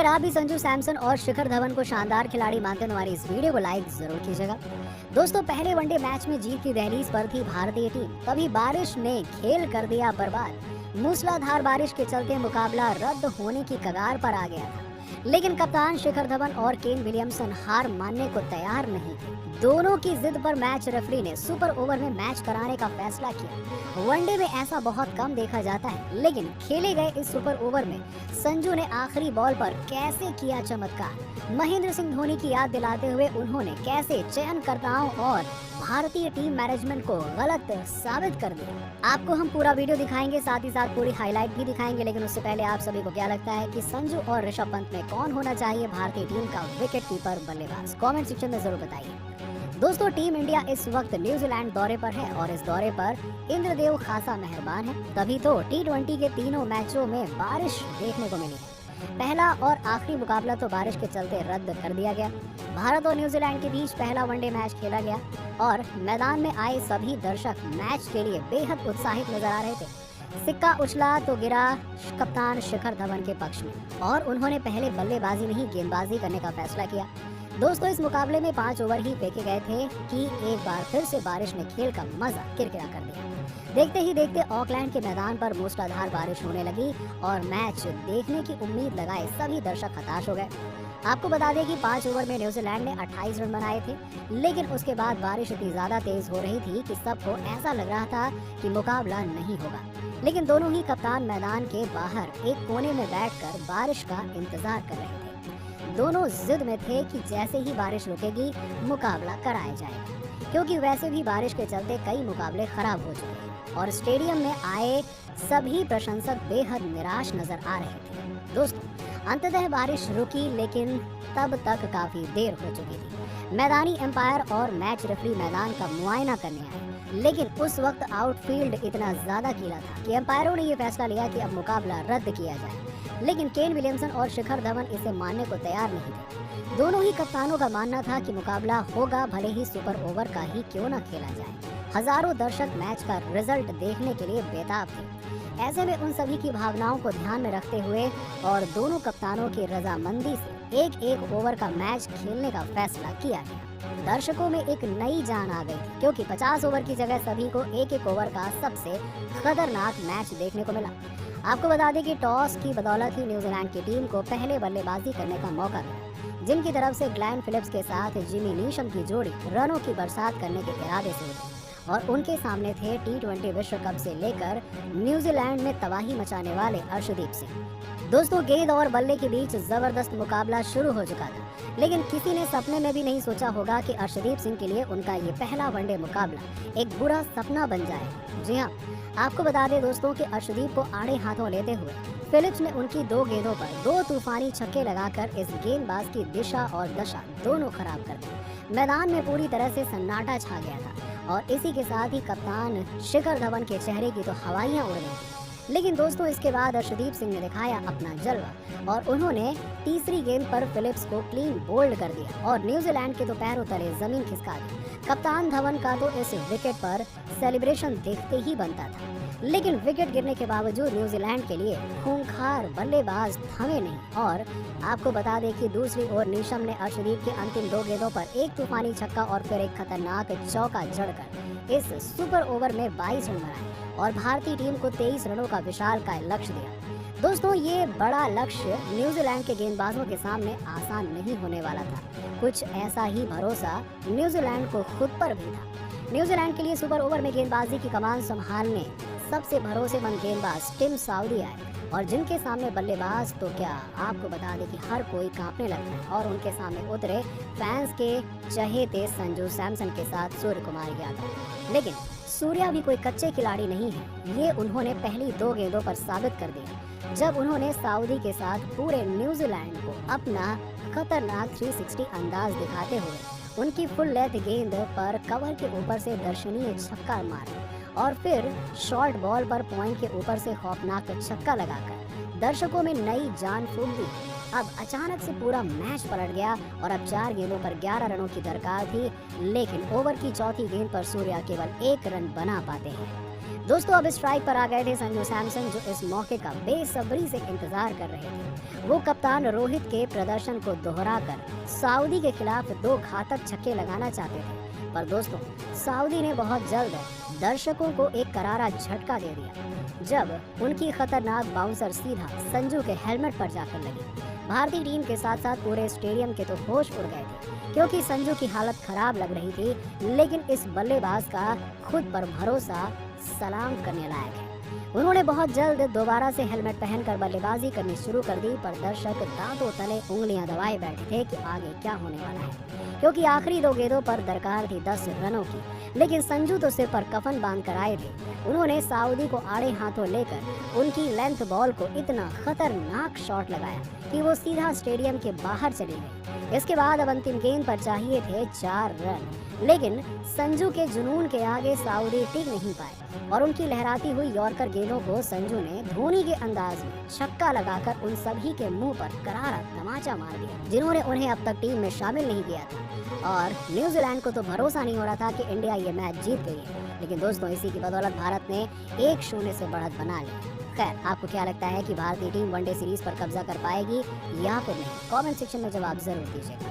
आप भी संजू सैमसन और शिखर धवन को शानदार खिलाड़ी मानते हैं, हमारी इस वीडियो को लाइक जरूर कीजिएगा। दोस्तों, पहले वनडे मैच में जीत की दहलीज पर थी भारतीय टीम, तभी बारिश ने खेल कर दिया बर्बाद। मूसलाधार बारिश के चलते मुकाबला रद्द होने की कगार पर आ गया था, लेकिन कप्तान शिखर धवन और केन विलियमसन हार मानने को तैयार नहीं थे। दोनों की जिद पर मैच रेफरी ने सुपर ओवर में मैच कराने का फैसला किया। वनडे में ऐसा बहुत कम देखा जाता है, लेकिन खेले गए इस सुपर ओवर में संजू ने आखिरी बॉल पर कैसे किया चमत्कार। महेंद्र सिंह धोनी की याद दिलाते हुए उन्होंने कैसे चयनकर्ताओं और भारतीय टीम मैनेजमेंट को गलत साबित कर दिया। आपको हम पूरा वीडियो दिखाएंगे, साथ ही साथ पूरी हाईलाइट भी दिखाएंगे, लेकिन उससे पहले आप सभी को क्या लगता है कि संजू और ऋषभ पंत में कौन होना चाहिए भारतीय टीम का विकेट कीपर बल्लेबाज? कमेंट सेक्शन में जरूर बताइए। दोस्तों, टीम इंडिया इस वक्त न्यूजीलैंड दौरे पर है और इस दौरे पर इंद्रदेव खासा मेहरबान है, तभी तो T20 के तीनों मैचों में बारिश देखने को मिली है। पहला और आखिरी मुकाबला तो बारिश के चलते रद्द कर दिया गया। भारत और न्यूजीलैंड के बीच पहला वनडे मैच खेला गया और मैदान में आए सभी दर्शक मैच के लिए बेहद उत्साहित नजर आ रहे थे। सिक्का उछला तो गिरा कप्तान शिखर धवन के पक्ष में और उन्होंने पहले बल्लेबाजी नहीं गेंदबाजी करने का फैसला किया। दोस्तों, इस मुकाबले में 5 ओवर ही फेंके गए थे कि एक बार फिर से बारिश ने खेल का मजा किरकिरा कर दिया। देखते ही देखते ऑकलैंड के मैदान पर मूसलाधार बारिश होने लगी और मैच देखने की उम्मीद लगाए सभी दर्शक हताश हो गए। आपको बता दें कि 5 ओवर में न्यूजीलैंड ने 28 रन बनाए थे, लेकिन उसके बाद बारिश इतनी ज्यादा तेज हो रही थी कि सबको ऐसा लग रहा था कि मुकाबला नहीं होगा। लेकिन दोनों ही कप्तान मैदान के बाहर एक कोने में बैठकर बारिश का इंतजार कर रहे थे। दोनों जिद में थे कि जैसे ही बारिश रुकेगी मुकाबला कराया जाएगा, क्योंकि वैसे भी बारिश के चलते कई मुकाबले खराब हो चुके हैं और स्टेडियम में आए सभी प्रशंसक बेहद निराश नजर आ रहे थे। दोस्तों, अंततः बारिश रुकी, लेकिन तब तक काफी देर हो चुकी थी। मैदानी एम्पायर और मैच रेफरी मैदान का मुआयना करने आए, लेकिन उस वक्त आउटफील्ड इतना ज्यादा गीला था कि एम्पायरों ने यह फैसला लिया कि अब मुकाबला रद्द किया जाए, लेकिन केन विलियमसन और शिखर धवन इसे मानने को तैयार नहीं थे। दोनों ही कप्तानों का मानना था कि मुकाबला होगा, भले ही सुपर ओवर का ही क्यों न खेला जाए। हजारों दर्शक मैच का रिजल्ट देखने के लिए बेताब थे। ऐसे में उन सभी की भावनाओं को ध्यान में रखते हुए और दोनों कप्तानों की रजामंदी से एक ओवर का मैच खेलने का फैसला किया गया। दर्शकों में एक नई जान आ गई थी, क्योंकि 50 ओवर की जगह सभी को एक ओवर का सबसे खतरनाक मैच देखने को मिला। आपको बता दें कि टॉस की बदौलत ही न्यूजीलैंड की टीम को पहले बल्लेबाजी करने का मौका मिला, जिनकी तरफ से ग्लेन फिलिप्स के साथ जिमी नीशम की जोड़ी रनों की बरसात करने के इरादे से उठी और उनके सामने थे T20 विश्व कप से लेकर न्यूजीलैंड में तबाही मचाने वाले अर्शदीप सिंह। दोस्तों, गेंद और बल्ले के बीच जबरदस्त मुकाबला शुरू हो चुका था, लेकिन किसी ने सपने में भी नहीं सोचा होगा कि अर्शदीप सिंह के लिए उनका ये पहला वनडे मुकाबला एक बुरा सपना बन जाए। जी हाँ, आपको बता दें दोस्तों कि अर्शदीप को आड़े हाथों लेते हुए फिलिप्स ने उनकी 2 गेंदों पर 2 तूफानी छक्के लगाकर इस गेंदबाज की दिशा और दशा दोनों खराब कर दी। मैदान में पूरी तरह से सन्नाटा छा गया था और इसी के साथ ही कप्तान शिखर धवन के चेहरे की तो हवाइयां उड़ गई। लेकिन दोस्तों, इसके बाद अर्शदीप सिंह ने दिखाया अपना जलवा और उन्होंने तीसरी गेंद पर फिलिप्स को क्लीन बोल्ड कर दिया और न्यूजीलैंड के तो पैरों तले जमीन खिसका दी। कप्तान धवन का तो इस विकेट पर सेलिब्रेशन देखते ही बनता था, लेकिन विकेट गिरने के बावजूद न्यूजीलैंड के लिए खूंखार बल्लेबाज थमे नहीं। और आपको बता दें कि दूसरी ओर नीशम ने अर्शदीप के अंतिम 2 गेंदों पर एक तूफानी छक्का और फिर एक खतरनाक चौका जड़कर इस सुपर ओवर में 22 रन बनाए और भारतीय टीम को 23 रनों का विशालकाय लक्ष्य दिया। दोस्तों, ये बड़ा लक्ष्य न्यूजीलैंड के गेंदबाजों के सामने आसान नहीं होने वाला था। कुछ ऐसा ही भरोसा न्यूजीलैंड को खुद पर भी था। न्यूजीलैंड के लिए सुपर ओवर में गेंदबाजी की कमान संभालने सबसे भरोसेमंद गेंदबाज टिम साउदी आए और जिनके सामने बल्लेबाज तो क्या, आपको बता दें कि हर कोई कांपने लगता है और उनके सामने उतरे फैंस के चहेते संजू सैमसन के साथ सूर्य कुमार यादव। लेकिन सूर्या भी कोई कच्चे खिलाड़ी नहीं है, ये उन्होंने पहली 2 गेंदों पर साबित कर दिया, जब उन्होंने सऊदी के साथ पूरे न्यूजीलैंड को अपना खतरनाक 360 अंदाज दिखाते हुए उनकी फुल लेंथ गेंद पर कवर के ऊपर से दर्शनीय छक्का मारा और फिर शॉर्ट बॉल पर पॉइंट के ऊपर से खौफनाक छक्का लगाकर दर्शकों में नई जान फूंक दी। अब अचानक से पूरा मैच पलट गया और अब 4 गेंदों पर 11 रनों की दरकार थी, लेकिन ओवर की चौथी गेंद पर सूर्या केवल 1 रन बना पाते हैं। दोस्तों अब स्ट्राइक पर आ गए थे संजू सैमसन, जो इस मौके का बेसब्री से इंतजार कर रहे थे। वो कप्तान रोहित के प्रदर्शन को दोहराकर सऊदी के खिलाफ 2 घातक छक्के लगाना चाहते थे, पर दोस्तों सऊदी ने बहुत जल्द दर्शकों को एक करारा झटका दे दिया जब उनकी खतरनाक बाउंसर सीधा संजू के हेलमेट पर जाकर लगी। भारतीय टीम के साथ साथ पूरे स्टेडियम के तो होश उड़ गए थे, क्योंकि संजू की हालत खराब लग रही थी, लेकिन इस बल्लेबाज का खुद पर भरोसा सलाम करने लायक है। उन्होंने बहुत जल्द दोबारा से हेलमेट पहनकर बल्लेबाजी करनी शुरू कर दी, पर दर्शक दांतों तले उंगलियां दबाए बैठे थे कि आगे क्या होने वाला है, क्योंकि आखिरी 2 गेंदों पर दरकार थी 10 रनों की। लेकिन संजू तो सिर पर कफन बांध कर आए थे। उन्होंने सऊदी को आड़े हाथों लेकर उनकी लेंथ बॉल को इतना खतरनाक शॉट लगाया कि वो सीधा स्टेडियम के बाहर चली गई। इसके बाद अब अंतिम गेंद पर चाहिए थे 4 रन, लेकिन संजू के जुनून के आगे सऊदी टिक नहीं पाए और उनकी लहराती हुई यॉर्कर गेंदों को संजू ने धोनी के अंदाज में छक्का लगाकर उन सभी के मुंह पर करारा तमाचा मार दिया, जिन्होंने उन्हें अब तक टीम में शामिल नहीं किया था। और न्यूजीलैंड को तो भरोसा नहीं हो रहा था कि इंडिया ये मैच जीत गई है, लेकिन दोस्तों इसी की बदौलत भारत ने 1-0 से बढ़त बना ली। खैर, आपको क्या लगता है कि भारतीय टीम वनडे सीरीज पर कब्जा कर पाएगी या फिर नहीं? कमेंट सेक्शन में जवाब जरूर दीजिएगा।